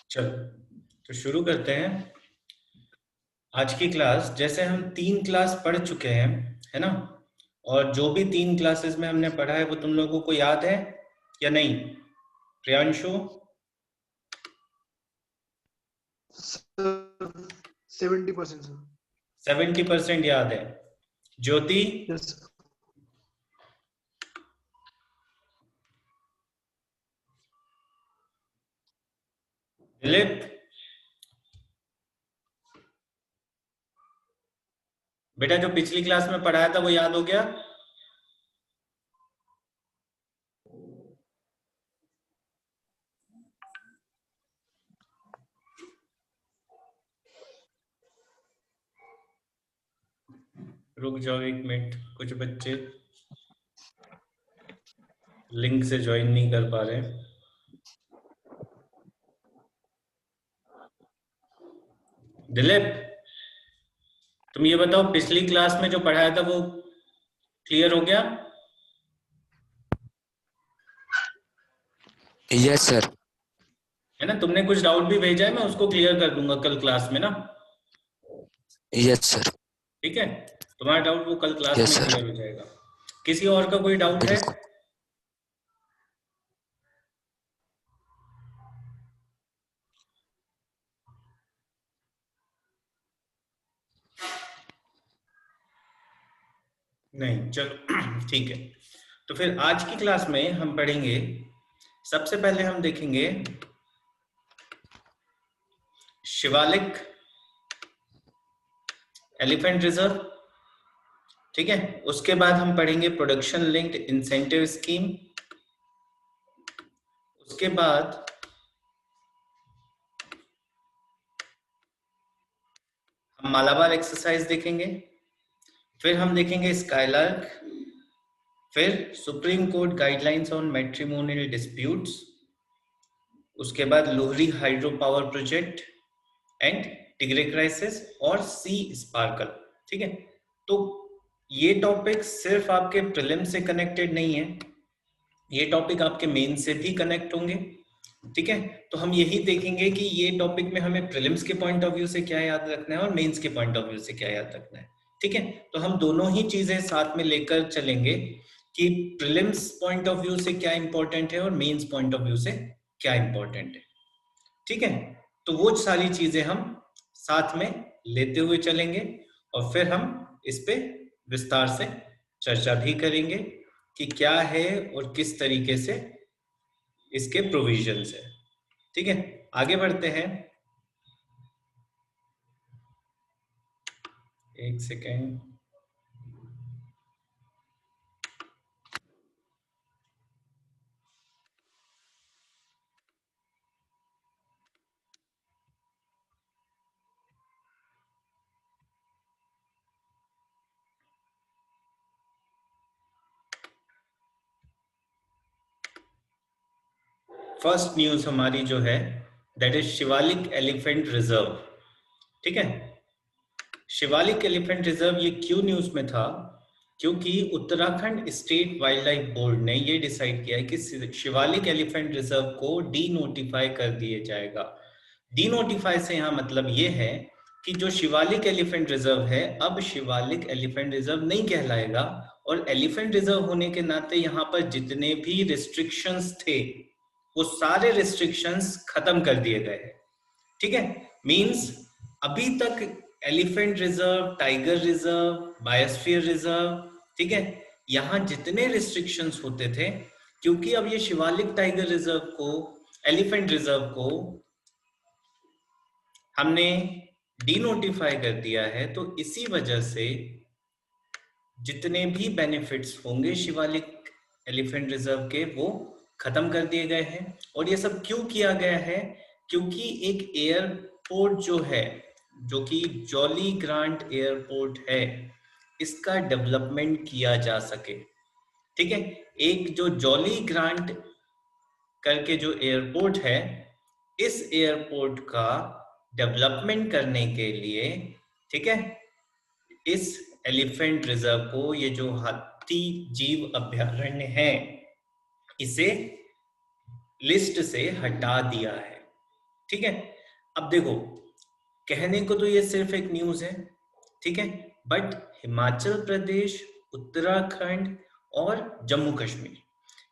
चलो तो शुरू करते हैं आज की क्लास। जैसे हम 3 क्लास पढ़ चुके हैं, है ना? और जो भी 3 क्लासेस में हमने पढ़ा है वो तुम लोगों को याद है या नहीं? प्रियांशु? 70% सर। 70% याद है। ज्योति? यस। दिलीप? बेटा जो पिछली क्लास में पढ़ाया था वो याद हो गया? रुक जाओ 1 मिनट, कुछ बच्चे लिंक से ज्वाइन नहीं कर पा रहे। दिलीप, तुम ये बताओ पिछली क्लास में जो पढ़ाया था वो क्लियर हो गया? Yes sir. है ना? तुमने कुछ डाउट भी भेजा है, मैं उसको क्लियर कर दूंगा कल क्लास में ना। Yes sir. ठीक है, तुम्हारा डाउट वो कल क्लास यस में सर। क्लियर हो जाएगा। किसी और का कोई डाउट है? बिल्कुल। नहीं, चलो ठीक है। तो फिर आज की क्लास में हम पढ़ेंगे, सबसे पहले हम देखेंगे शिवालिक एलिफेंट रिजर्व। ठीक है, उसके बाद हम पढ़ेंगे प्रोडक्शन लिंक्ड इंसेंटिव स्कीम। उसके बाद हम मालाबार एक्सरसाइज देखेंगे। फिर हम देखेंगे स्काईलार्क। फिर supreme court guidelines on matrimonial disputes. उसके बाद Lohri hydro power project and Tigray crisis और सी स्पार्कल। ठीक है, तो ये टॉपिक सिर्फ आपके प्रीलिम से कनेक्टेड नहीं है, ये टॉपिक आपके मेन से भी कनेक्ट होंगे। ठीक है, तो हम यही देखेंगे कि ये टॉपिक में हमें प्रीलिम्स के पॉइंट ऑफ व्यू से क्या याद रखना है और मेंस के पॉइंट ऑफ व्यू से क्या याद रखना है। ठीक है, तो हम दोनों ही चीजें साथ में लेकर चलेंगे कि प्रीलिम्स पॉइंट ऑफ व्यू से क्या इंपॉर्टेंट है और मेंस पॉइंट ऑफ व्यू से क्या इंपॉर्टेंट है। ठीक है, तो वो सारी चीजें हम साथ में लेते हुए चलेंगे और फिर हम इस पे विस्तार से चर्चा भी करेंगे कि क्या है और किस तरीके से इसके प्रोविजंस है। ठीक है, आगे बढ़ते हैं। एक सेकेंड। फर्स्ट न्यूज हमारी जो है that is Shivalik elephant reserve. ठीक है, शिवालिक एलिफेंट रिजर्व ये क्यों न्यूज में था? क्योंकि Uttarakhand state wild life board ने ये डिसाइड किया है कि शिवालिक एलिफेंट रिजर्व को डी नोटिफाई कर दिया जाएगा। डी नोटिफाई से यहाँ मतलब ये है कि जो शिवालिक एलिफेंट रिजर्व है अब शिवालिक एलिफेंट रिजर्व नहीं कहलाएगा, और एलिफेंट रिजर्व होने के नाते यहाँ पर जितने भी रिस्ट्रिक्शंस थे वो सारे रिस्ट्रिक्शंस खत्म कर दिए गए हैं। ठीक है, मींस अभी तक elephant reserve, tiger reserve, biosphere reserve, ठीक है, यहां जितने रिस्ट्रिक्शंस होते थे, क्योंकि अब ये शिवालिक टाइगर रिजर्व को, एलिफेंट रिजर्व को हमने डीनोटिफाई कर दिया है, तो इसी वजह से जितने भी बेनिफिट्स होंगे शिवालिक एलिफेंट रिजर्व के वो खत्म कर दिए गए हैं। और ये सब क्यों किया गया है? क्योंकि एक एयरपोर्ट जो है, जो कि जॉली ग्रांट एयरपोर्ट है, इसका डेवलपमेंट किया जा सके। ठीक है, एक जो जॉली ग्रांट करके जो एयरपोर्ट है, इस एयरपोर्ट का डेवलपमेंट करने के लिए, ठीक है, इस एलिफेंट रिजर्व को, ये जो हाथी जीव अभयारण्य है, इसे लिस्ट से हटा दिया है। ठीक है, अब देखो, कहने को तो ये सिर्फ एक न्यूज है, ठीक है, बट हिमाचल प्रदेश, उत्तराखंड और जम्मू कश्मीर,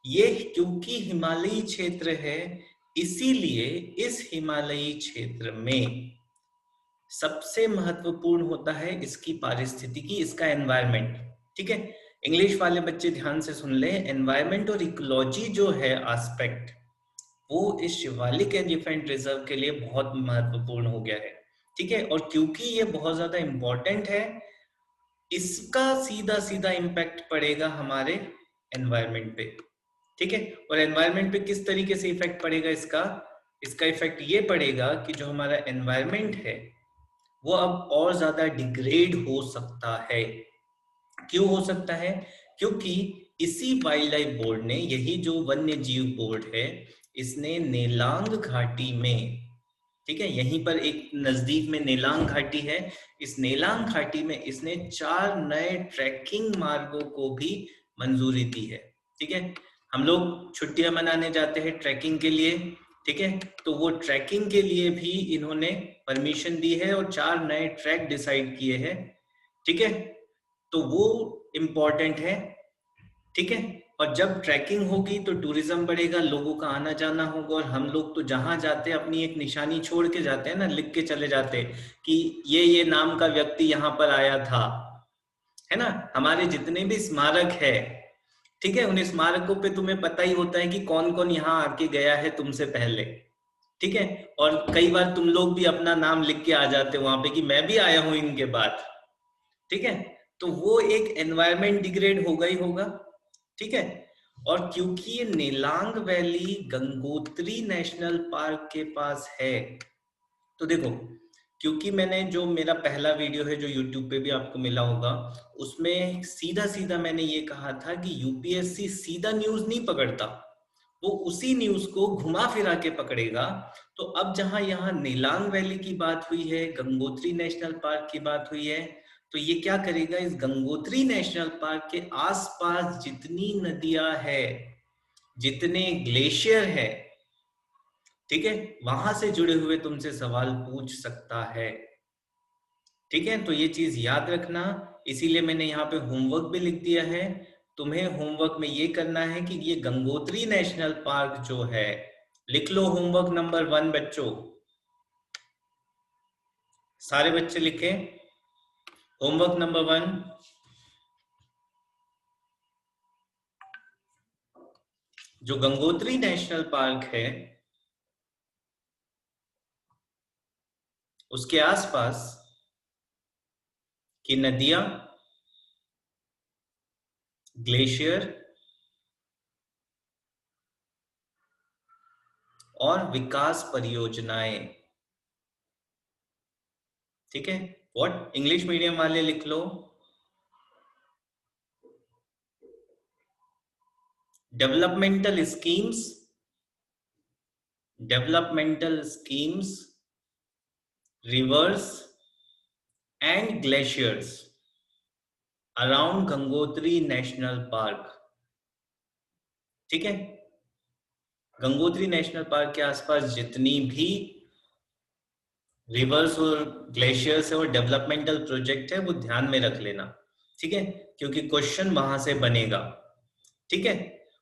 ये क्योंकि हिमालयी क्षेत्र है, इसीलिए इस हिमालयी क्षेत्र में सबसे महत्वपूर्ण होता है इसकी पारिस्थितिकी, इसका एनवायरनमेंट। ठीक है, इंग्लिश वाले बच्चे ध्यान से सुन ले, एनवायरनमेंट और इकोलॉजी जो है एस्पेक्ट, वो इस शिवालिक एलिफेंट रिजर्व के लिए बहुत महत्वपूर्ण हो गया है। ठीक है, और क्योंकि ये बहुत ज्यादा इंपॉर्टेंट है, इसका सीधा सीधा इम्पैक्ट पड़ेगा हमारे एनवायरनमेंट पे। ठीक है, और एनवायरनमेंट पे किस तरीके से इफेक्ट पड़ेगा इसका, इसका इफेक्ट ये पड़ेगा कि जो हमारा एनवायरनमेंट है वो अब और ज्यादा डिग्रेड हो सकता है। क्यों हो सकता है? क्योंकि इसी वाइल्ड लाइफ बोर्ड ने, यही जो वन्य जीव बोर्ड है, इसने नेलांग घाटी में, ठीक है, यहीं पर एक नजदीक में नेलांग घाटी है, इस नेलांग घाटी में इसने 4 नए ट्रैकिंग मार्गों को भी मंजूरी दी है। ठीक है, हम लोग छुट्टियां मनाने जाते हैं ट्रैकिंग के लिए, ठीक है, तो वो ट्रैकिंग के लिए भी इन्होंने परमिशन दी है और 4 नए ट्रैक डिसाइड किए हैं। ठीक है, तो वो इम्पोर्टेंट है। ठीक है, और जब ट्रैकिंग होगी तो टूरिज्म बढ़ेगा, लोगों का आना जाना होगा, और हम लोग तो जहां जाते हैं अपनी एक निशानी छोड़ के जाते हैं ना, लिख के चले जाते हैं कि ये नाम का व्यक्ति यहाँ पर आया था, है ना। हमारे जितने भी स्मारक है, ठीक है, उन स्मारकों पे तुम्हें पता ही होता है कि कौन कौन यहाँ आके गया है तुमसे पहले। ठीक है, और कई बार तुम लोग भी अपना नाम लिख के आ जाते हो वहां पे कि मैं भी आया हूं इनके बाद। ठीक है, तो वो एक एनवायरमेंट डिग्रेड होगा ही होगा। ठीक है, और क्योंकि ये Nelang valley Gangotri national park के पास है, तो देखो, क्योंकि मैंने जो मेरा पहला वीडियो है जो यूट्यूब पे भी आपको मिला होगा, उसमें सीधा सीधा मैंने ये कहा था कि यूपीएससी सीधा न्यूज नहीं पकड़ता, वो उसी न्यूज को घुमा फिरा के पकड़ेगा। तो अब जहां यहाँ नीलांग वैली की बात हुई है, गंगोत्री नेशनल पार्क की बात हुई है, तो ये क्या करेगा, इस गंगोत्री नेशनल पार्क के आसपास जितनी नदियां है, जितने ग्लेशियर है, ठीक है, वहां से जुड़े हुए तुमसे सवाल पूछ सकता है। ठीक है, तो ये चीज याद रखना, इसीलिए मैंने यहाँ पे होमवर्क भी लिख दिया है। तुम्हें होमवर्क में ये करना है कि ये गंगोत्री नेशनल पार्क जो है, लिख लो होमवर्क नंबर 1 बच्चों, सारे बच्चे लिखें होमवर्क नंबर 1। जो गंगोत्री नेशनल पार्क है, उसके आसपास की नदियां, ग्लेशियर और विकास परियोजनाएं। ठीक है, व्हाट, इंग्लिश मीडियम वाले लिख लो developmental schemes, developmental schemes, rivers and glaciers around Gangotri national park. ठीक है, गंगोत्री नेशनल पार्क के आसपास जितनी भी रिवर्स और ग्लेशियर्स है और डेवलपमेंटल प्रोजेक्ट है, वो ध्यान में रख लेना। ठीक है, क्योंकि क्वेश्चन वहां से बनेगा। ठीक है,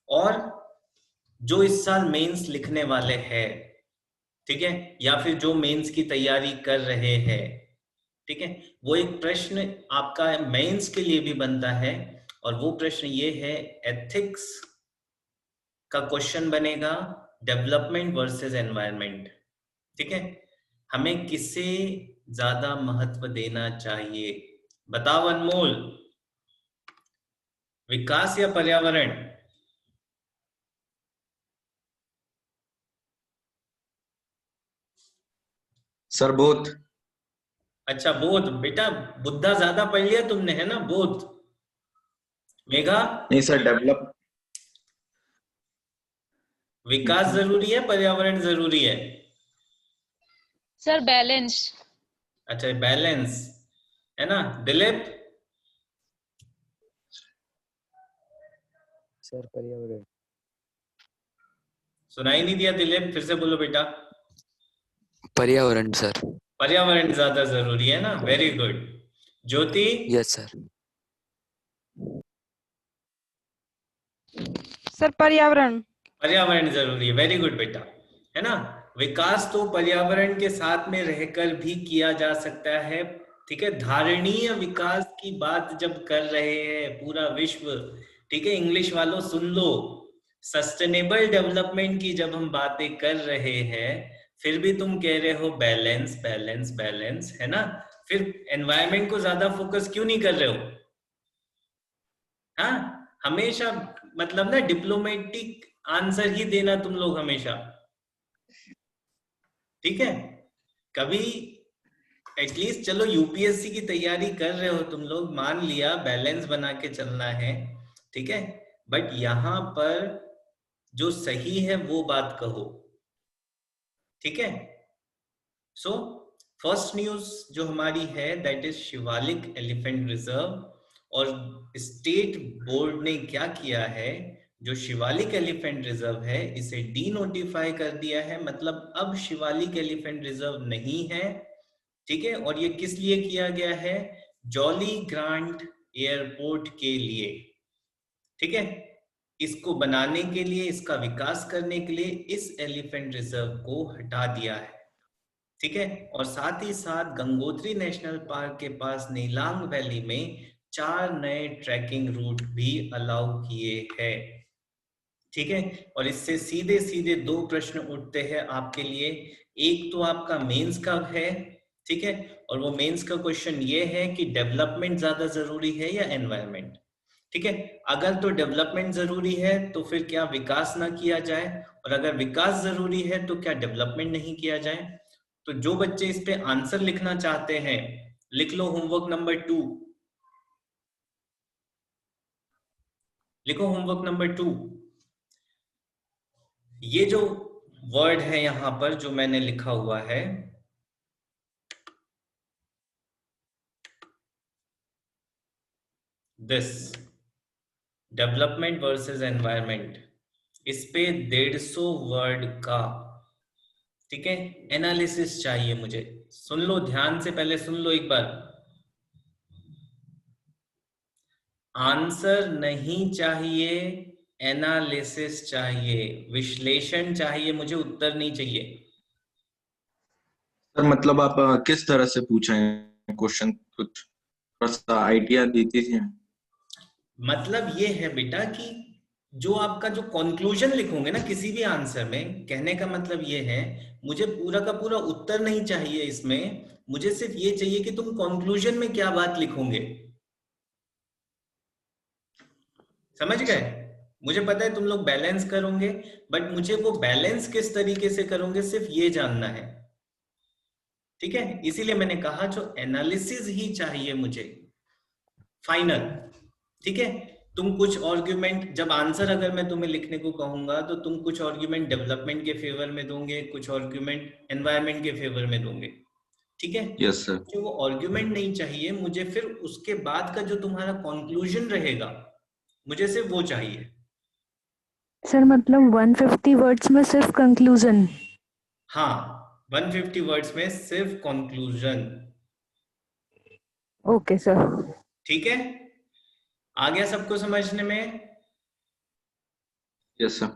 और जो इस साल मेंस लिखने वाले हैं, ठीक है, या फिर जो मेंस की तैयारी कर रहे हैं, ठीक है, वो एक प्रश्न आपका मेंस के लिए भी बनता है, और वो प्रश्न ये है, एथिक्स का क्वेश्चन बनेगा, डेवलपमेंट वर्सेस एनवायरनमेंट। ठीक है, हमें किसे ज्यादा महत्व देना चाहिए, बताओ अनमोल, विकास या पर्यावरण? Sir both. अच्छा, बोध, बेटा बुद्धा ज्यादा पढ़ लिया तुमने, है ना, बोध। मेघा, नहीं सर, डेवलप। विकास जरूरी है, पर्यावरण जरूरी है? Sir balance. अच्छा, बैलेंस है ना। दिलीप? सर पर्यावरण। सुनाई नहीं दिया दिलीप, फिर से बोलो बेटा। पर्यावरण सर। पर्यावरण ज्यादा जरूरी है ना, very good. Jyoti? Yes sir. Sir पर्यावरण। पर्यावरण जरूरी है, वेरी गुड बेटा, है ना। विकास तो पर्यावरण के साथ में रहकर भी किया जा सकता है, ठीक है। धारणीय विकास की बात जब कर रहे हैं पूरा विश्व, ठीक है, इंग्लिश वालों सुन लो, सस्टेनेबल डेवलपमेंट की जब हम बातें कर रहे हैं, फिर भी तुम कह रहे हो बैलेंस बैलेंस बैलेंस, है ना। फिर एनवायरनमेंट को ज्यादा फोकस क्यों नहीं कर रहे हो? हाँ, हमेशा मतलब ना डिप्लोमेटिक आंसर ही देना तुम लोग हमेशा, ठीक है। कभी एटलीस्ट चलो यूपीएससी की तैयारी कर रहे हो तुम लोग, मान लिया बैलेंस बना के चलना है, ठीक है, बट यहां पर जो सही है वो बात कहो, ठीक है। सो फर्स्ट न्यूज जो हमारी है that is Shivalik elephant reserve, और स्टेट बोर्ड ने क्या किया है, जो शिवालिक एलिफेंट रिजर्व है इसे डी नोटिफाई कर दिया है, मतलब अब शिवालिक एलिफेंट रिजर्व नहीं है, ठीक है। और ये किस लिए किया गया है? जॉली ग्रांट एयरपोर्ट के लिए, ठीक है। इसको बनाने के लिए, इसका विकास करने के लिए इस एलिफेंट रिजर्व को हटा दिया है, ठीक है। और साथ ही साथ गंगोत्री नेशनल पार्क के पास नीलांग वैली में 4 नए ट्रैकिंग रूट भी अलाउ किए हैं, ठीक है। और इससे सीधे सीधे 2 प्रश्न उठते हैं आपके लिए। एक तो आपका मेंस का है, ठीक है, और वो मेंस का क्वेश्चन ये है कि डेवलपमेंट ज्यादा जरूरी है या एनवायरनमेंट, ठीक है। अगर तो डेवलपमेंट जरूरी है तो फिर क्या विकास ना किया जाए, और अगर विकास जरूरी है तो क्या डेवलपमेंट नहीं किया जाए? तो जो बच्चे इस पे आंसर लिखना चाहते हैं लिख लो होमवर्क नंबर 2, लिखो होमवर्क नंबर 2। ये जो वर्ड है यहां पर जो मैंने लिखा हुआ है, दिस डेवलपमेंट वर्सेस एनवायरनमेंट, इस पे 150 वर्ड का, ठीक है, एनालिसिस चाहिए मुझे। सुन लो ध्यान से, पहले सुन लो एक बार। आंसर नहीं चाहिए, एनालिसिस चाहिए, विश्लेषण चाहिए मुझे, उत्तर नहीं चाहिए। सर मतलब आप किस तरह से पूछे हैं क्वेश्चन, कुछ थोड़ा सा आइडिया दे दीजिए। मतलब ये है बेटा कि जो आपका जो कंक्लूजन लिखोगे ना किसी भी आंसर में, कहने का मतलब ये है मुझे पूरा का पूरा उत्तर नहीं चाहिए इसमें, मुझे सिर्फ ये चाहिए कि तुम कंक्लूजन में क्या बात लिखोगे, समझ गए। मुझे पता है तुम लोग बैलेंस करोगे, बट मुझे वो बैलेंस किस तरीके से करोगे सिर्फ ये जानना है, ठीक है। इसीलिए मैंने कहा जो एनालिसिस ही चाहिए मुझे फाइनल, ठीक है। तुम कुछ आर्ग्यूमेंट, जब आंसर अगर मैं तुम्हें लिखने को कहूंगा तो तुम कुछ आर्ग्यूमेंट डेवलपमेंट के फेवर में दोगे, कुछ आर्ग्यूमेंट एनवायरनमेंट के फेवर में दोगे, ठीक है। Yes sir. मुझे वो आर्ग्यूमेंट नहीं चाहिए, मुझे फिर उसके बाद का जो तुम्हारा कंक्लूजन रहेगा मुझे सिर्फ वो चाहिए। सर मतलब 150 वर्ड्स में सिर्फ कंक्लूजन? हाँ, 150 वर्ड्स में सिर्फ कंक्लूजन। Okay sir. ठीक है, आ गया सबको समझने में? Yes sir.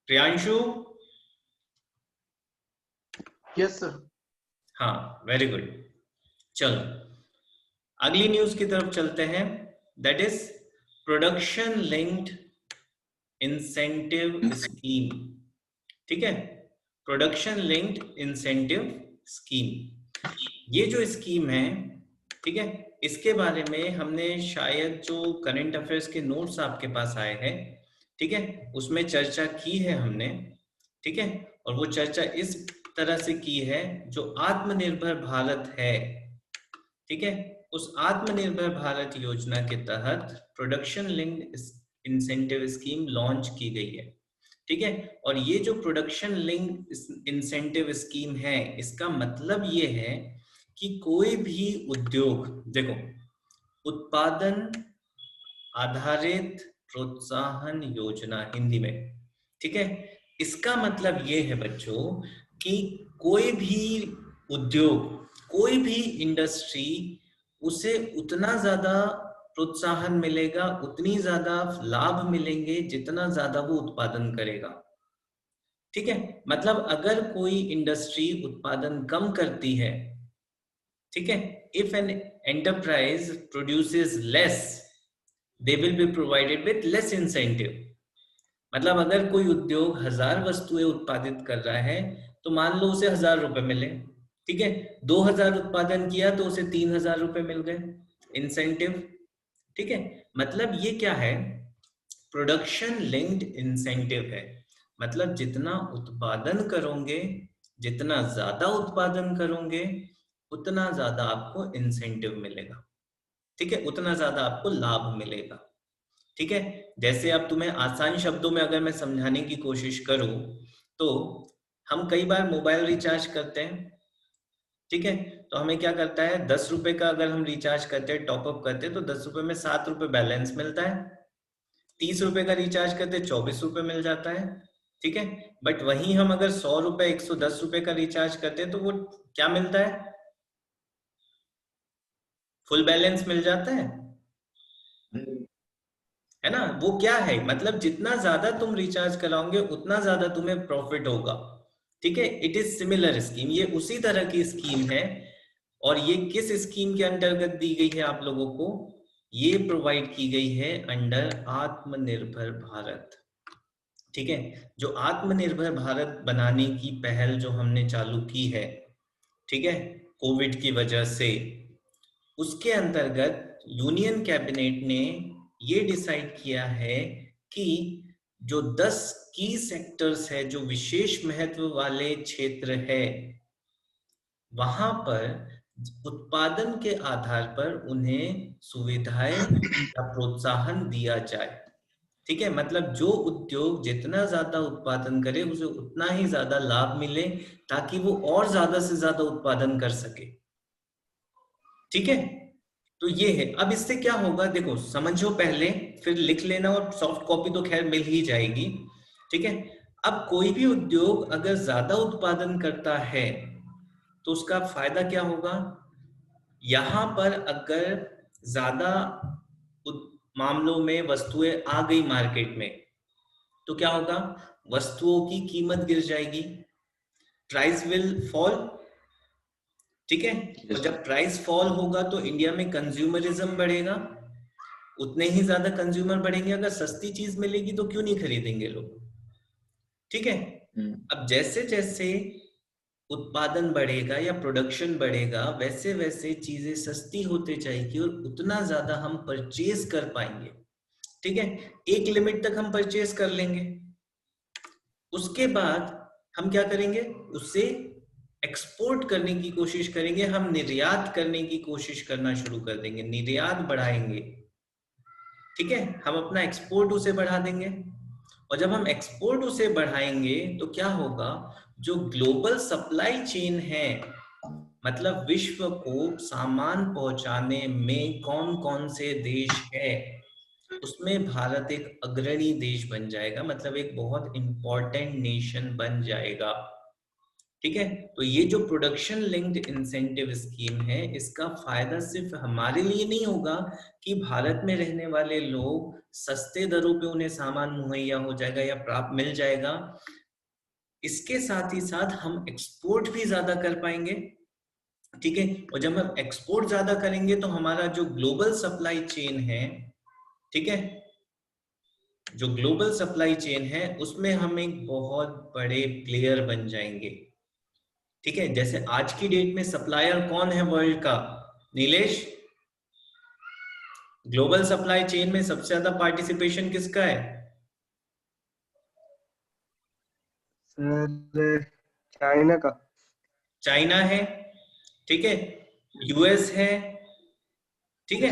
Priyanshu? Yes sir. हाँ, वेरी गुड। चलो अगली न्यूज की तरफ चलते हैं, that is production linked incentive scheme, ठीक है। प्रोडक्शन लिंक्ड इंसेंटिव स्कीम, ये जो स्कीम है, ठीक है, इसके बारे में हमने शायद जो करंट अफेयर्स के नोट्स आपके पास आए हैं, ठीक है, उसमें चर्चा की है हमने, ठीक है। और वो चर्चा इस तरह से की है, जो आत्मनिर्भर भारत है, ठीक है, उस आत्मनिर्भर भारत योजना के तहत production linked incentive scheme launch की गई है, ठीक है। और ये जो प्रोडक्शन लिंक्ड इंसेंटिव स्कीम है, इसका मतलब ये है कि कोई भी उद्योग, देखो, उत्पादन आधारित प्रोत्साहन योजना हिंदी में, ठीक है। इसका मतलब ये है बच्चों कि कोई भी उद्योग, कोई भी इंडस्ट्री, उसे उतना ज्यादा प्रोत्साहन मिलेगा, उतनी ज्यादा लाभ मिलेंगे जितना ज्यादा वो उत्पादन करेगा। ठीक है, मतलब अगर कोई इंडस्ट्री उत्पादन कम करती है, ठीक है, if an enterprise produces less, they will be provided with less incentive. मतलब अगर कोई उद्योग 1000 वस्तुएं उत्पादित कर रहा है तो मान लो उसे 1000 रुपए मिले, ठीक है, 2000 उत्पादन किया तो उसे 3000 रुपए मिल गए इंसेंटिव। ठीक है, मतलब ये क्या है, प्रोडक्शन लिंक्ड इंसेंटिव है। मतलब जितना उत्पादन करोगे, जितना ज्यादा उत्पादन करोगे, उतना ज्यादा आपको इंसेंटिव मिलेगा। ठीक है, उतना ज्यादा आपको लाभ मिलेगा। ठीक है, जैसे अब तुम्हें आसान शब्दों में अगर मैं समझाने की कोशिश करूं तो हम कई बार मोबाइल रिचार्ज करते हैं, ठीक है, तो हमें क्या करता है, 10 रुपए का अगर हम रिचार्ज करते हैं, टॉपअप करते हैं, तो 10 रुपए में 7 रुपए बैलेंस मिलता है। 30 रुपए का रिचार्ज करते 24 रुपए मिल जाता है। ठीक है, बट वहीं हम अगर 100 रुपए 110 रुपए का रिचार्ज करते हैं तो वो क्या मिलता है, फुल बैलेंस मिल जाता है ना। वो क्या है, मतलब जितना ज्यादा तुम रिचार्ज कराओगे उतना ज्यादा तुम्हें प्रॉफिट होगा। ठीक है, इट इज सिमिलर स्कीम, ये उसी तरह की स्कीम है। और ये किस स्कीम के अंतर्गत दी गई है आप लोगों को, ये प्रोवाइड की गई है अंडर आत्मनिर्भर भारत। ठीक है, जो आत्मनिर्भर भारत बनाने की पहल जो हमने चालू की है, ठीक है, कोविड की वजह से, उसके अंतर्गत यूनियन कैबिनेट ने ये डिसाइड किया है कि जो 10 की सेक्टर्स है, जो विशेष महत्व वाले क्षेत्र है, वहां पर उत्पादन के आधार पर उन्हें सुविधाएं या प्रोत्साहन दिया जाए। ठीक है, मतलब जो उद्योग जितना ज्यादा उत्पादन करे उसे उतना ही ज्यादा लाभ मिले, ताकि वो और ज्यादा से ज्यादा उत्पादन कर सके। ठीक है, तो ये है। अब इससे क्या होगा, देखो समझो पहले, फिर लिख लेना, और सॉफ्ट कॉपी तो खैर मिल ही जाएगी। ठीक है, अब कोई भी उद्योग अगर ज्यादा उत्पादन करता है तो उसका फायदा क्या होगा, यहां पर अगर ज्यादा मामलों में वस्तुएं आ गई मार्केट में तो क्या होगा, वस्तुओं की कीमत गिर जाएगी, प्राइस विल फॉल। ठीक है, और जब प्राइस फॉल होगा तो इंडिया में कंज्यूमरिज्म बढ़ेगा, उतने ही ज्यादा कंज्यूमर बढ़ेंगे, अगर सस्ती चीज मिलेगी तो क्यों नहीं खरीदेंगे लोग। ठीक है, अब जैसे जैसे उत्पादन बढ़ेगा या प्रोडक्शन बढ़ेगा, वैसे वैसे चीजें सस्ती होते जाएगी और उतना ज्यादा हम परचेज कर पाएंगे। ठीक है, एक लिमिट तक हम परचेज कर लेंगे, उसके बाद हम क्या करेंगे, उससे एक्सपोर्ट करने की कोशिश करेंगे, हम निर्यात करने की कोशिश करना शुरू कर देंगे, निर्यात बढ़ाएंगे। ठीक है, हम अपना एक्सपोर्ट उसे बढ़ा देंगे, और जब हम एक्सपोर्ट उसे बढ़ाएंगे तो क्या होगा, जो ग्लोबल सप्लाई चेन है, मतलब विश्व को सामान पहुंचाने में कौन कौन से देश है, उसमें भारत एक अग्रणी देश बन जाएगा, मतलब एक बहुत इंपॉर्टेंट नेशन बन जाएगा। ठीक है, तो ये जो प्रोडक्शन लिंक्ड इंसेंटिव स्कीम है, इसका फायदा सिर्फ हमारे लिए नहीं होगा कि भारत में रहने वाले लोग सस्ते दरों पे उन्हें सामान मुहैया हो जाएगा या प्राप्त मिल जाएगा, इसके साथ ही साथ हम एक्सपोर्ट भी ज्यादा कर पाएंगे। ठीक है, और जब हम एक्सपोर्ट ज्यादा करेंगे तो हमारा जो ग्लोबल सप्लाई चेन है, ठीक है, जो ग्लोबल सप्लाई चेन है, उसमें हम एक बहुत बड़े प्लेयर बन जाएंगे। ठीक है, जैसे आज की डेट में सप्लायर कौन है वर्ल्ड का, नीलेश, ग्लोबल सप्लाई चेन में सबसे ज्यादा पार्टिसिपेशन किसका है? सर चाइना का। चाइना है, ठीक है, यूएस है। ठीक है,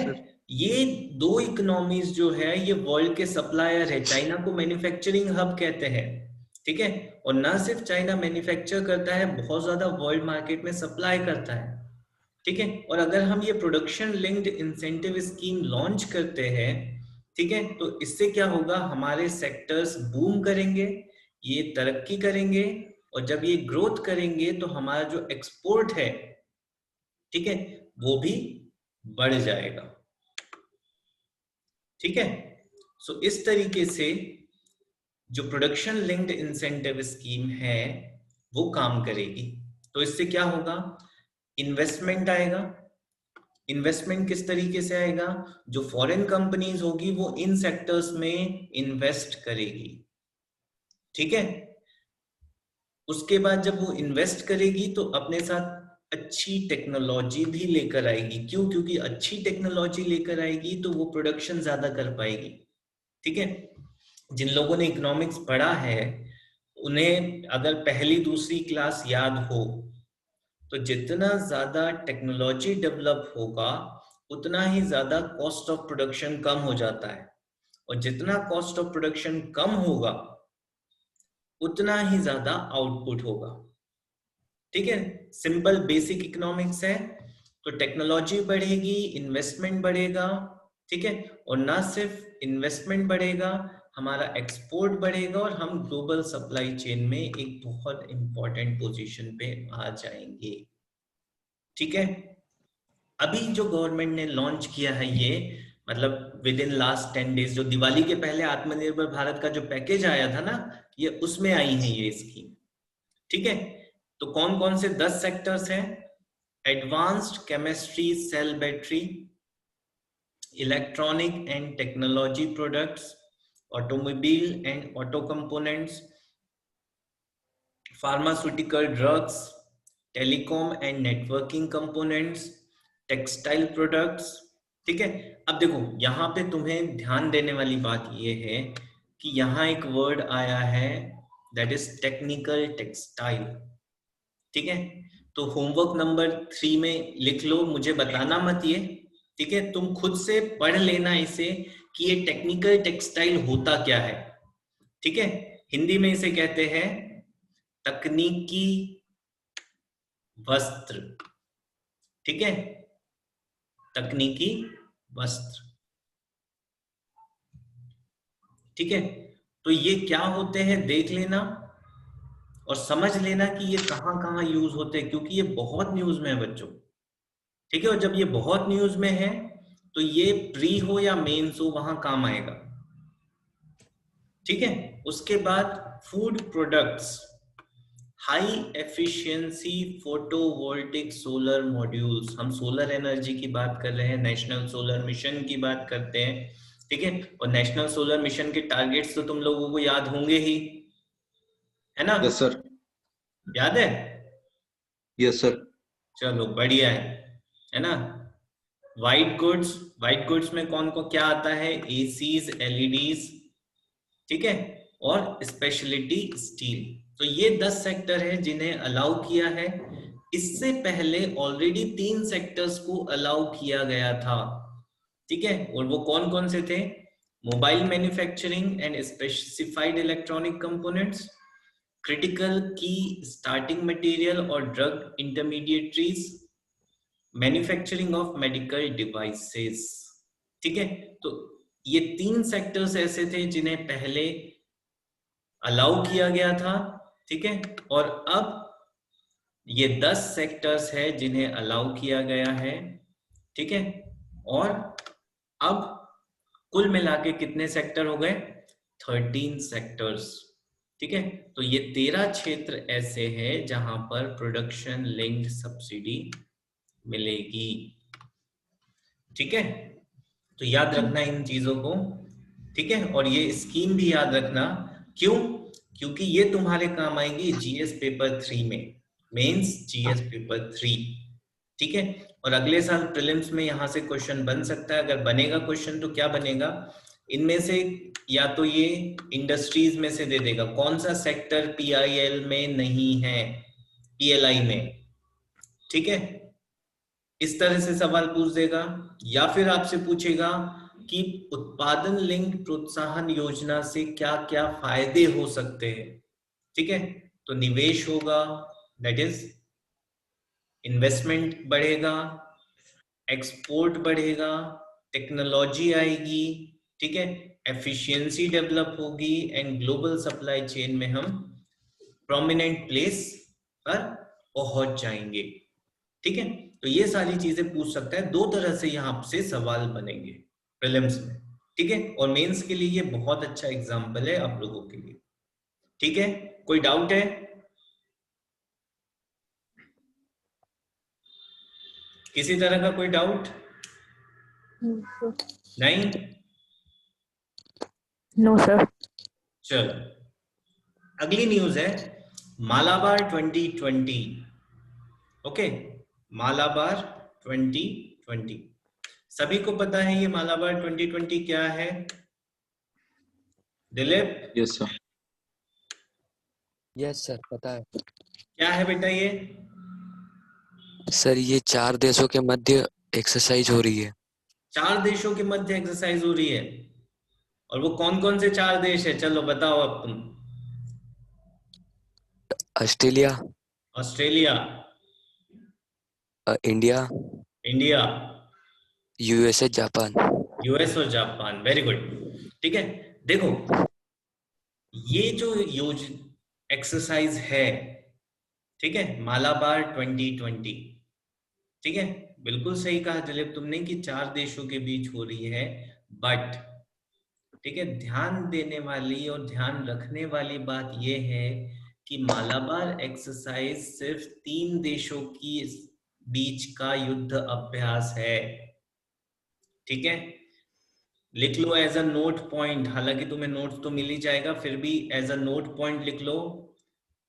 ये दो इकोनॉमीज जो है ये वर्ल्ड के सप्लायर है। चाइना को मैन्युफैक्चरिंग हब कहते हैं। ठीक है, और ना सिर्फ चाइना मैन्युफैक्चर करता है, बहुत ज्यादा वर्ल्ड मार्केट में सप्लाई करता है। ठीक है, और अगर हम ये production linked incentive scheme launch करते हैं, ठीक है, तो इससे क्या होगा, हमारे सेक्टर्स बूम करेंगे, ये तरक्की करेंगे, और जब ये ग्रोथ करेंगे तो हमारा जो एक्सपोर्ट है, ठीक है, वो भी बढ़ जाएगा। ठीक है, सो इस तरीके से जो प्रोडक्शन लिंक्ड इंसेंटिव स्कीम है वो काम करेगी। तो इससे क्या होगा, इन्वेस्टमेंट आएगा। इन्वेस्टमेंट किस तरीके से आएगा, जो फॉरेन कंपनीज होगी वो इन सेक्टर्स में इन्वेस्ट करेगी। ठीक है, उसके बाद जब वो इन्वेस्ट करेगी तो अपने साथ अच्छी टेक्नोलॉजी भी लेकर आएगी। क्यों, क्योंकि अच्छी टेक्नोलॉजी लेकर आएगी तो वो प्रोडक्शन ज्यादा कर पाएगी। ठीक है, जिन लोगों ने इकोनॉमिक्स पढ़ा है उन्हें अगर पहली दूसरी क्लास याद हो तो जितना ज्यादा टेक्नोलॉजी डेवलप होगा उतना ही ज्यादा कॉस्ट ऑफ प्रोडक्शन कम हो जाता है, और जितना कॉस्ट ऑफ प्रोडक्शन कम होगा उतना ही ज्यादा आउटपुट होगा। ठीक है, सिंपल बेसिक इकोनॉमिक्स है। तो टेक्नोलॉजी बढ़ेगी, इन्वेस्टमेंट बढ़ेगा। ठीक है, और ना सिर्फ इन्वेस्टमेंट बढ़ेगा, हमारा एक्सपोर्ट बढ़ेगा और हम ग्लोबल सप्लाई चेन में एक बहुत इंपॉर्टेंट पोजीशन पे आ जाएंगे। ठीक है, अभी जो गवर्नमेंट ने लॉन्च किया है ये, मतलब विद इन लास्ट 10 डेज, जो दिवाली के पहले आत्मनिर्भर भारत का जो पैकेज आया था ना, ये उसमें आई है ये स्कीम। ठीक है, तो कौन कौन से 10 सेक्टर्स हैं, advanced chemistry cell battery, electronic and technology products, automobile and auto components, pharmaceutical drugs, telecom and networking components, textile products. ठीक है, अब देखो यहाँ पे तुम्हें ध्यान देने वाली बात ये है कि यहाँ एक वर्ड आया है दैट इज टेक्निकल टेक्सटाइल। ठीक है, तो होमवर्क नंबर 3 में लिख लो, मुझे बताना मत ये। ठीक है, तुम खुद से पढ़ लेना इसे कि ये टेक्निकल टेक्सटाइल होता क्या है। ठीक है, हिंदी में इसे कहते हैं तकनीकी वस्त्र। ठीक है, तकनीकी वस्त्र। ठीक है, तो ये क्या होते हैं देख लेना और समझ लेना कि ये कहां कहां यूज होते हैं, क्योंकि ये बहुत न्यूज में है बच्चों। ठीक है, और जब ये बहुत न्यूज में है तो ये प्री हो या मेंस हो वहां काम आएगा। ठीक है, उसके बाद food products, high efficiency photovoltaic solar modules. हम सोलर एनर्जी की बात कर रहे हैं, नेशनल सोलर मिशन की बात करते हैं। ठीक है, और नेशनल सोलर मिशन के टारगेट्स तो तुम लोगों को याद होंगे ही, है ना? Yes sir. याद है? Yes sir. चलो बढ़िया है ना? वाइट गुड्स, वाइट गुड्स में कौन को क्या आता है, एसीज, एलईडीज। ठीक है, और स्पेशलिटी स्टील। तो ये 10 सेक्टर है जिन्हें अलाउ किया है। इससे पहले ऑलरेडी 3 सेक्टर्स को अलाउ किया गया था। ठीक है, और वो कौन कौन से थे, mobile manufacturing and specified electronic components, critical की स्टार्टिंग मटेरियल और drug intermediaries, manufacturing of medical devices. ठीक है, तो ये 3 सेक्टर्स ऐसे थे जिन्हें पहले अलाउ किया गया था। ठीक है, और अब ये 10 सेक्टर्स है जिन्हें अलाउ किया गया है। ठीक है, और अब कुल मिला के कितने सेक्टर हो गए, 13 सेक्टर्स। ठीक है, तो ये 13 क्षेत्र ऐसे हैं जहां पर प्रोडक्शन लिंक्ड सब्सिडी मिलेगी। ठीक है, तो याद रखना इन चीजों को। ठीक है, और ये स्कीम भी याद रखना। क्यों, क्योंकि ये तुम्हारे काम आएगी जीएस पेपर 3 में, मेंस जीएस पेपर 3। ठीक है, और अगले साल प्रीलिम्स में यहां से क्वेश्चन बन सकता है। अगर बनेगा क्वेश्चन तो क्या बनेगा, इनमें से या तो ये इंडस्ट्रीज में से दे देगा, कौन सा सेक्टर पीआईएल में नहीं है, पीएलआई में। ठीक है, इस तरह से सवाल पूछ देगा, या फिर आपसे पूछेगा कि उत्पादन लिंक प्रोत्साहन योजना से क्या क्या फायदे हो सकते हैं। ठीक है, तो निवेश होगा, दैट इज इन्वेस्टमेंट बढ़ेगा, एक्सपोर्ट बढ़ेगा, टेक्नोलॉजी आएगी। ठीक है, एफिशिएंसी डेवलप होगी एंड ग्लोबल सप्लाई चेन में हम प्रोमिनेंट प्लेस पर पहुंच जाएंगे। ठीक है, तो ये सारी चीजें पूछ सकता है। दो तरह से यहाँ से सवाल बनेंगे प्रीलिम्स में। ठीक है, और मेंस के लिए ये बहुत अच्छा एग्जाम्पल है आप लोगों के लिए। ठीक है, कोई डाउट है? किसी तरह का कोई डाउट? नहीं? No sir. चलो, अगली न्यूज है मालाबार 2020। ओके, मालाबार 2020 सभी को पता है ये मालाबार 2020 क्या है? Dilip? Yes sir. Yes sir, पता है क्या है बेटा ये? सर। ये 4 देशों के मध्य एक्सरसाइज हो रही है। 4 देशों के मध्य एक्सरसाइज हो रही है, और वो कौन कौन से 4 देश है? चलो बताओ अब तुम। Australia, Australia, India, India, USA, Japan. US और जापान। Very good. ठीक है, देखो ये जो एक्सरसाइज है, ठीक है, मालाबार 2020, ठीक है, बिल्कुल सही कहा दिलीप तुमने कि 4 देशों के बीच हो रही है। बट ठीक है, ध्यान देने वाली और ध्यान रखने वाली बात यह है कि मालाबार एक्सरसाइज सिर्फ 3 देशों की बीच का युद्ध अभ्यास है। ठीक है, लिख लो एज अ नोट पॉइंट, हालांकि तुम्हें नोट तो मिल ही जाएगा, फिर भी एज अ नोट पॉइंट लिख लो।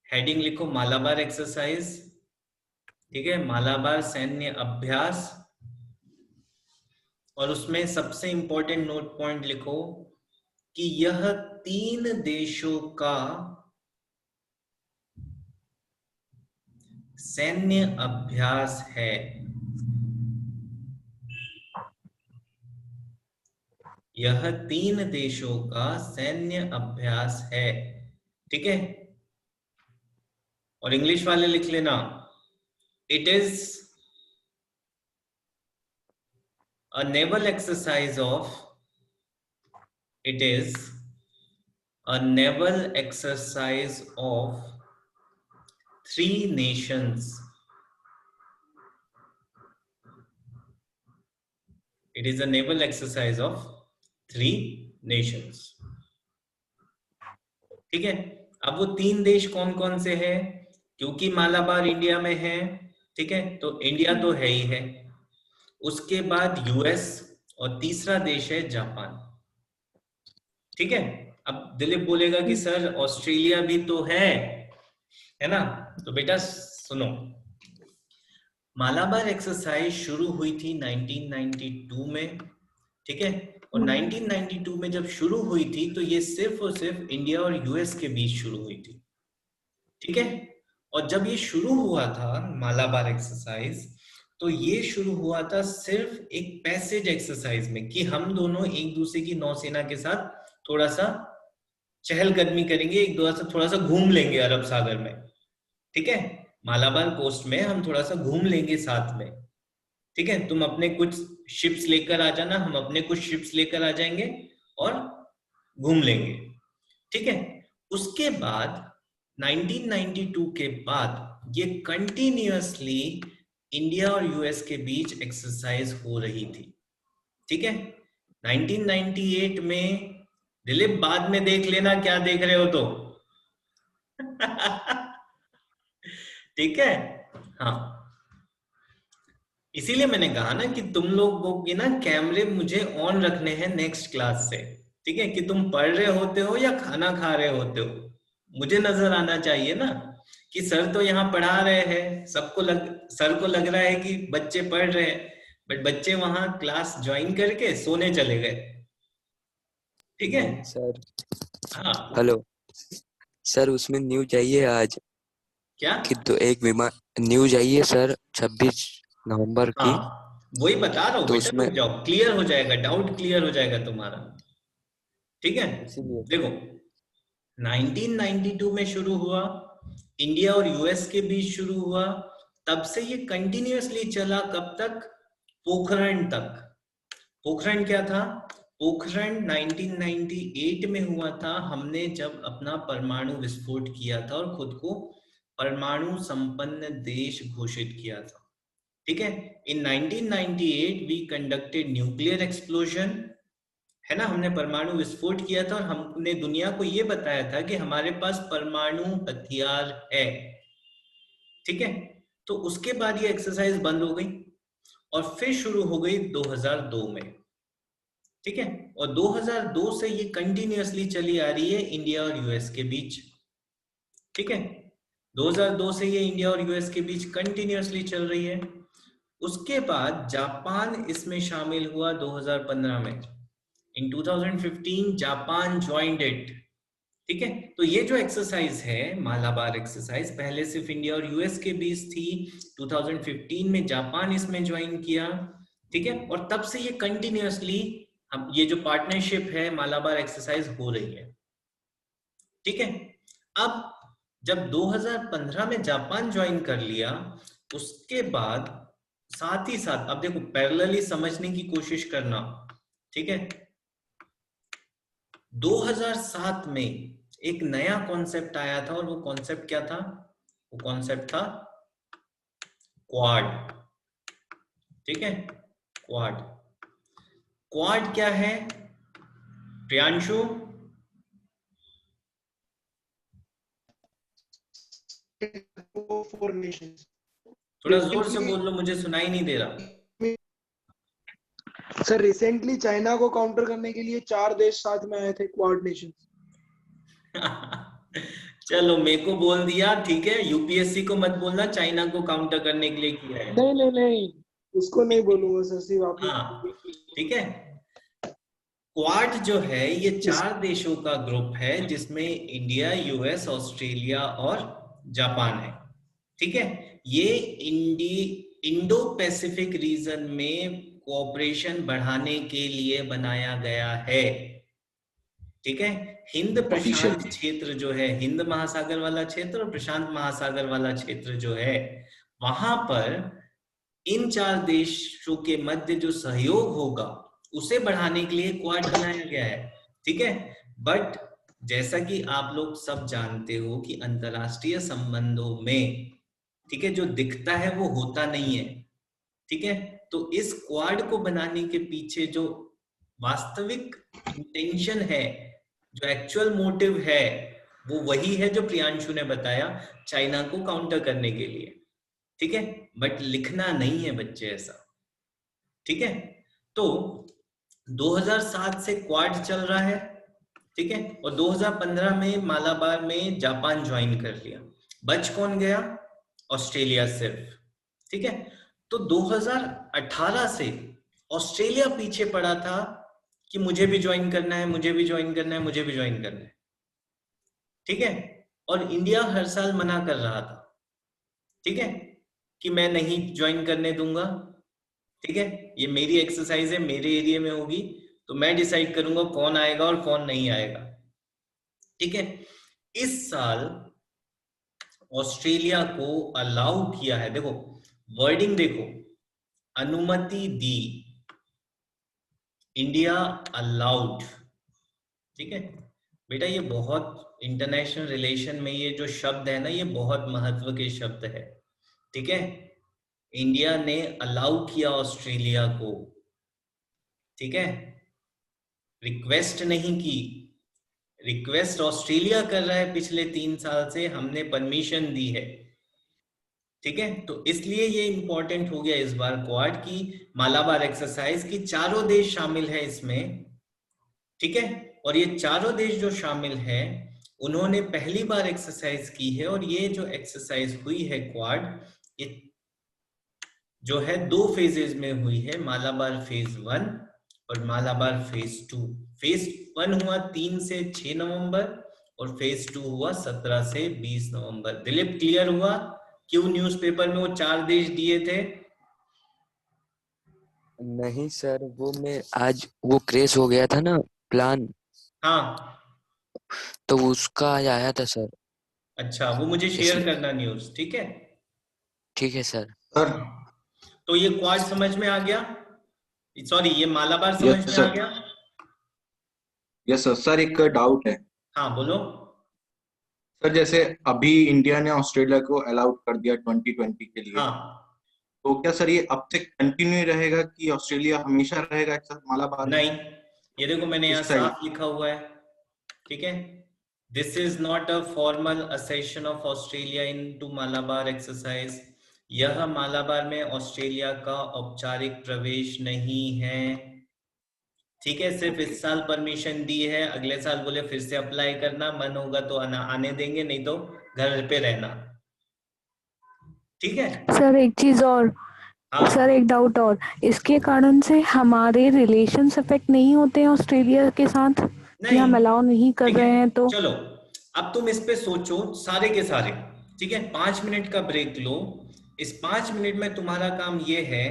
हेडिंग लिखो मालाबार एक्सरसाइज। ठीक है, मालाबार सैन्य अभ्यास, और उसमें सबसे इंपॉर्टेंट नोट पॉइंट लिखो कि यह 3 देशों का सैन्य अभ्यास है। यह 3 देशों का सैन्य अभ्यास है। ठीक है, और इंग्लिश वाले लिख लेना, it is a naval exercise of, it is a naval exercise of 3 nations. It is a naval exercise of 3 nations. ठीक है, अब वो 3 देश कौन कौन से हैं? क्योंकि मालाबार इंडिया में है, ठीक है, तो इंडिया तो है ही है, उसके बाद यूएस, और तीसरा देश है जापान। ठीक है, अब दिलीप बोलेगा कि सर ऑस्ट्रेलिया भी तो है ना? तो बेटा सुनो, मालाबार एक्सरसाइज शुरू हुई थी 1992 में। ठीक है, और 1992 में जब शुरू हुई थी तो ये सिर्फ और सिर्फ इंडिया और यूएस के बीच शुरू हुई थी। ठीक है, और जब ये शुरू हुआ था मालाबार एक्सरसाइज, तो ये शुरू हुआ था सिर्फ एक पैसेज एक्सरसाइज में कि हम दोनों एक दूसरे की नौसेना के साथ थोड़ा सा चहलकदमी करेंगे, एक दूसरे से थोड़ा सा घूम लेंगे अरब सागर में। ठीक है, मालाबार कोस्ट में हम थोड़ा सा घूम लेंगे साथ में। ठीक है, तुम अपने कुछ शिप्स लेकर आ जाना, हम अपने कुछ शिप्स लेकर आ जाएंगे और घूम लेंगे। ठीक है, उसके बाद 1992 के बाद ये कंटिन्यूअसली इंडिया और यूएस के बीच एक्सरसाइज हो रही थी। ठीक है, 1998 में दिलीप बाद में देख लेना क्या देख रहे हो तो ठीक है, हाँ, इसीलिए मैंने कहा ना कि तुम लोगों के ना कैमरे मुझे ऑन रखने हैं नेक्स्ट क्लास से। ठीक है, कि तुम पढ़ रहे होते हो या खाना खा रहे होते हो, मुझे नजर आना चाहिए ना कि सर तो यहाँ पढ़ा रहे हैं, सर को लग रहा है कि बच्चे पढ़ रहे हैं, बट बच्चे वहां क्लास ज्वाइन करके सोने चले गए। ठीक है सर। हाँ, हेलो सर, उसमें न्यूज आई है आज क्या? कि एक विमान न्यूज आई है सर 26 नवंबर की। हाँ, वही बता रहा हूँ तो बेटा, उसमें रुक जाओ, क्लियर हो जाएगा, डाउट क्लियर हो जाएगा तुम्हारा। ठीक है, इसीलिए देखो 1992 में शुरू हुआ, इंडिया और यूएस के बीच शुरू हुआ, तब से ये कंटिन्यूअसली चला, कब तक? पोखरण तक। पोखरण क्या था? पोखरण 1998 में हुआ था, हमने जब अपना परमाणु विस्फोट किया था और खुद को परमाणु संपन्न देश घोषित किया था। ठीक है, इन 1998 वी कंडक्टेड न्यूक्लियर एक्सप्लोजन, है ना, हमने परमाणु विस्फोट किया था और हमने दुनिया को यह बताया था कि हमारे पास परमाणु हथियार है। ठीक है, तो उसके बाद ये एक्सरसाइज बंद हो गई और फिर शुरू हो गई 2002 में। ठीक है, और 2002 से ये कंटिन्यूअसली चली आ रही है इंडिया और यूएस के बीच। ठीक है, 2002 से ये इंडिया और यूएस के बीच कंटिन्यूअसली चल रही है। उसके बाद जापान इसमें शामिल हुआ 2015 में। इन 2015 जापान ज्वाइंड इट। ठीक है, तो ये जो एक्सरसाइज है मालाबार एक्सरसाइज, पहले सिर्फ इंडिया और यूएस के बीच थी, 2015 में जापान इसमें ज्वाइन किया। ठीक है, और तब से ये कंटिन्यूअसली हम ये जो पार्टनरशिप है मालाबार एक्सरसाइज हो रही है। ठीक है, अब जब 2015 में जापान ज्वाइन कर लिया, उसके बाद साथ ही साथ अब देखो पैरेलली समझने की कोशिश करना। ठीक है, 2007 में एक नया कॉन्सेप्ट आया था और वो कॉन्सेप्ट क्या था? वो कॉन्सेप्ट था क्वाड। ठीक है, क्वाड। क्वाड क्या है प्रियांशु? Four Nations. थोड़ा जोर से बोल लो, मुझे सुनाई नहीं दे रहा। सर रिसेंटली चाइना को काउंटर करने के लिए 4 देश साथ में आए थे, क्वाड नेशंस। चलो मेरे को बोल दिया, ठीक है, यूपीएससी को मत बोलना चाइना को काउंटर करने के लिए किया है। नहीं नहीं नहीं, उसको नहीं बोलूंगा सर, सिर्फ आपने। हाँ ठीक है, क्वाड जो है ये 4 देशों का ग्रुप है जिसमें इंडिया, यूएस, ऑस्ट्रेलिया और जापान है। ठीक है, ये इंडो पैसिफिक रीजन में कोऑपरेशन बढ़ाने के लिए बनाया गया है। ठीक है, हिंद प्रशांत क्षेत्र जो है, हिंद महासागर वाला क्षेत्र और प्रशांत महासागर वाला क्षेत्र जो है, वहां पर इन 4 देशों के मध्य जो सहयोग होगा उसे बढ़ाने के लिए क्वाड बनाया गया है। ठीक है, बट जैसा कि आप लोग सब जानते हो कि अंतरराष्ट्रीय संबंधों में, ठीक है, जो दिखता है वो होता नहीं है। ठीक है, तो इस क्वाड को बनाने के पीछे जो वास्तविक इंटेंशन है, जो एक्चुअल मोटिव है, वो वही है जो प्रियांशु ने बताया, चाइना को काउंटर करने के लिए। ठीक है, बट लिखना नहीं है बच्चे ऐसा। ठीक है, तो 2007 से क्वाड चल रहा है। ठीक है, और 2015 में मालाबार में जापान ज्वाइन कर लिया। बच कौन गया? ऑस्ट्रेलिया सिर्फ। ठीक है, तो 2018 से ऑस्ट्रेलिया पीछे पड़ा था कि मुझे भी ज्वाइन करना है, मुझे भी ज्वाइन करना है, मुझे भी ज्वाइन करना है। ठीक है, और इंडिया हर साल मना कर रहा था, ठीक है, कि मैं नहीं ज्वाइन करने दूंगा। ठीक है, ये मेरी एक्सरसाइज है, मेरे एरिया में होगी, तो मैं डिसाइड करूंगा कौन आएगा और कौन नहीं आएगा। ठीक है, इस साल ऑस्ट्रेलिया को अलाउ किया है, देखो वर्डिंग देखो, अनुमति दी, इंडिया अलाउड। ठीक है बेटा, ये बहुत इंटरनेशनल रिलेशन में ये जो शब्द है ना, ये बहुत महत्व के शब्द है। ठीक है, इंडिया ने अलाउ किया ऑस्ट्रेलिया को। ठीक है, रिक्वेस्ट नहीं की, रिक्वेस्ट ऑस्ट्रेलिया कर रहा है पिछले 3 साल से, हमने परमिशन दी है। ठीक है, तो इसलिए ये इंपॉर्टेंट हो गया इस बार क्वाड की मालाबार एक्सरसाइज की, चारों देश शामिल है इसमें। ठीक है, और ये चारों देश जो शामिल है उन्होंने पहली बार एक्सरसाइज की है, और ये जो एक्सरसाइज हुई है क्वाड, ये जो है 2 फेजेस में हुई है, मालाबार फेज 1 और मालाबार फेज 2। फेज 1 हुआ 3 से 6 नवंबर और फेज 2 हुआ 17 से 20 नवंबर। दिलीप क्लियर हुआ क्यों न्यूज़पेपर में वो 4 देश दिए थे? नहीं सर, वो मैं आज वो क्रेश हो गया था ना प्लान, हाँ तो उसका आज आया था सर। अच्छा, वो मुझे शेयर करना न्यूज़। ठीक है, ठीक है सर। तो ये क्वाड समझ में आ गया, सॉरी ये मालाबार समझ में आ गया। Yes sir. सर एक डाउट है हाँ बोलो। सर, जैसे अभी इंडिया ने ऑस्ट्रेलिया को अलाउड कर दिया 2020 के लिए, हाँ तो क्या सर ये अब तक कंटिन्यू रहेगा कि ऑस्ट्रेलिया हमेशा रहेगा एक साथ मालाबार में? नहीं, ये देखो मैंने यहाँ इस साइड। साफ लिखा हुआ है, ठीक है। This is not a formal accession of Australia in to Malabar exercise. यह मालाबार में ऑस्ट्रेलिया का औपचारिक प्रवेश नहीं है, ठीक है। सिर्फ इस साल परमिशन दी है, अगले साल बोले फिर से अप्लाई करना, मन होगा तो आने देंगे, नहीं तो घर पे रहना, ठीक है। सर एक चीज और, हाँ सर एक डाउट और, इसके कारण से हमारे रिलेशंस अफेक्ट नहीं होते हैं ऑस्ट्रेलिया के साथ कि हम नहीं, अलाउ नहीं कर ठीक रहे है। हैं तो? चलो अब तुम इस पे सोचो सारे के सारे, ठीक है। 5 मिनट का ब्रेक लो। इस 5 मिनट में तुम्हारा काम ये है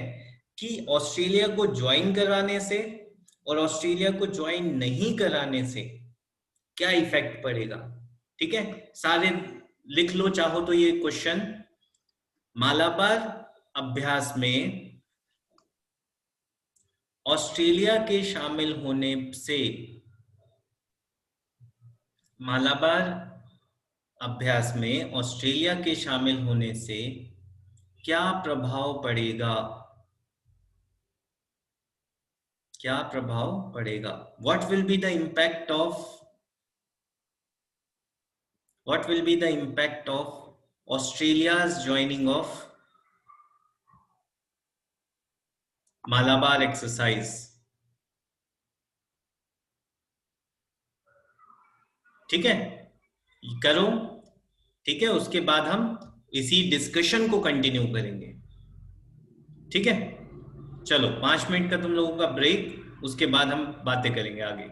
कि ऑस्ट्रेलिया को ज्वाइन कराने से और ऑस्ट्रेलिया को ज्वाइन नहीं कराने से क्या इफेक्ट पड़ेगा, ठीक है। सारे लिख लो चाहो तो ये क्वेश्चन। मालाबार अभ्यास में ऑस्ट्रेलिया के शामिल होने से, मालाबार अभ्यास में ऑस्ट्रेलिया के शामिल होने से क्या प्रभाव पड़ेगा, क्या प्रभाव पड़ेगा? What will be the impact of Australia's joining of Malabar exercise, ठीक है। करो, ठीक है। उसके बाद हम इसी डिस्कशन को कंटिन्यू करेंगे, ठीक है। चलो 5 मिनट का तुम लोगों का ब्रेक, उसके बाद हम बातें करेंगे आगे।